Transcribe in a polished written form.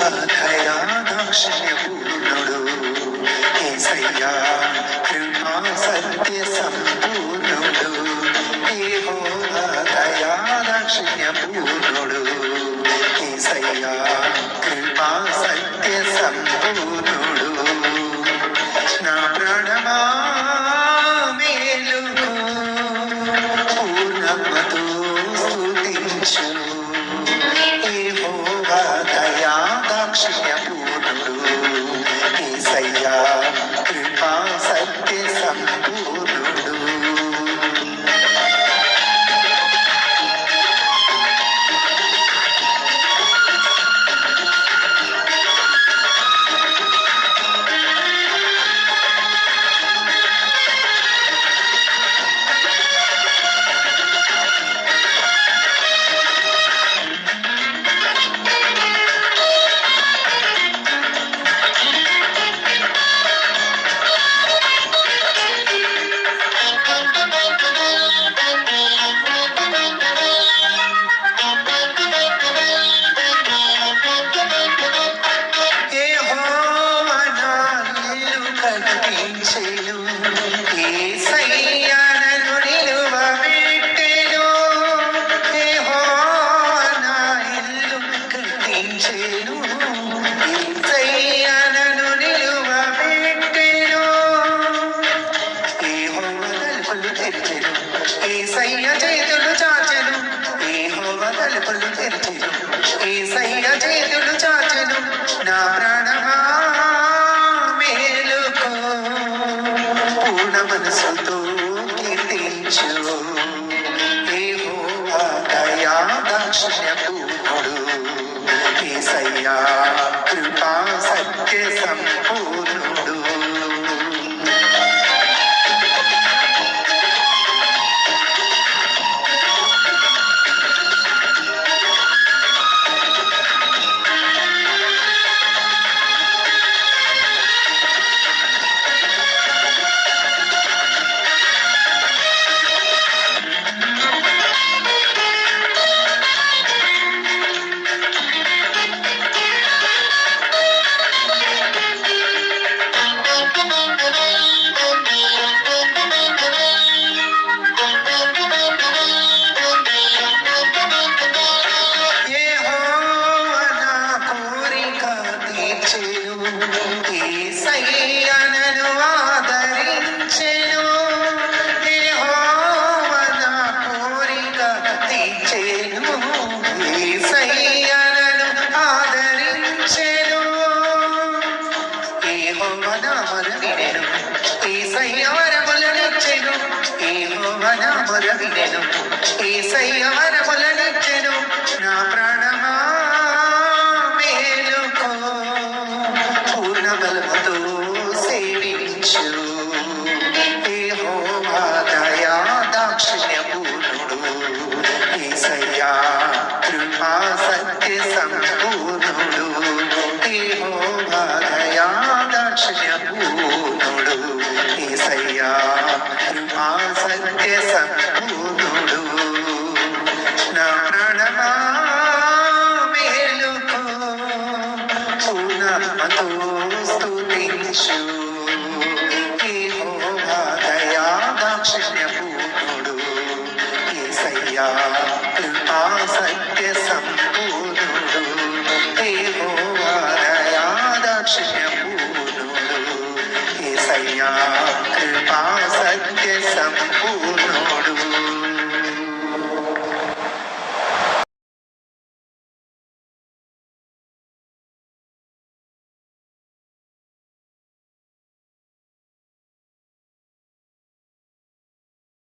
దయా దాక్షిణ్యపూర్ణుడు యేసయ్యా కృపా సత్య సంపూర్ణుడు యెహోవా దయా దాక్షిణ్యపూర్ణుడు యేసయ్యా కృపా సత్య సంపూర్ణుడు నా ప్రాణమా మేలుకో పూర్ణమతో స్తుతించు యెహోవా దయా దాక్షిణ్యపూర్ణుడు యేసయ్యా కృపా సత్య సంపూర్ణుడు కట్టించెను యేసయ్యా నన్ను నిలువబెట్టెను యెహోవా నా ఇల్లు కట్టించెను యేసయ్యా నన్ను నిలువబెట్టెను యెహోవా తలుపులు తెరిచెను యేసయ్యా చేతులు చాచెను యెహోవా తలుపులు తెరిచెను యేసయ్యా చేతులు చాచెను నా ప్రాణమా పూర్ణ మనసుతో కీర్తించు యెహోవా దయా దాక్షిణ్యపూర్ణుడు యేసయ్యా కృపా సత్య సంపూర్ణుడు యేసయ్యా నన్ను ఆదరించెను యెహోవా నా కోరిక తీర్చెను యేసయ్యా నన్ను ఆదరించెను యెహోవా నా మొర వినెను యేసయ్యా వరములనిచ్చెను యెహోవా నా మొర వినెను యేసయ్యా వరములనిచ్చెను నా ప్రాణమా బలముతో సేవించు యెహోవా దయా దాక్షిణ్యపూర్ణుడు యేసయ్యా కృపా సత్య సంపూర్ణుడు యెహోవా దయా దాక్షిణ్యపూర్ణుడు యేసయ్యా కృపా సత్య సంపూర్ణుడు నా ప్రాణమా మేలుకో పూర్ణమతో స్తుతించు యెహోవా దయా దాక్షిణ్యపూర్ణుడు యేసయ్యా కృపా సత్య సంపూర్ణుడు యెహోవా దయా దాక్షిణ్యపూర్ణుడు యేసయ్యా కృపా సత్య సంపూర్ణుడు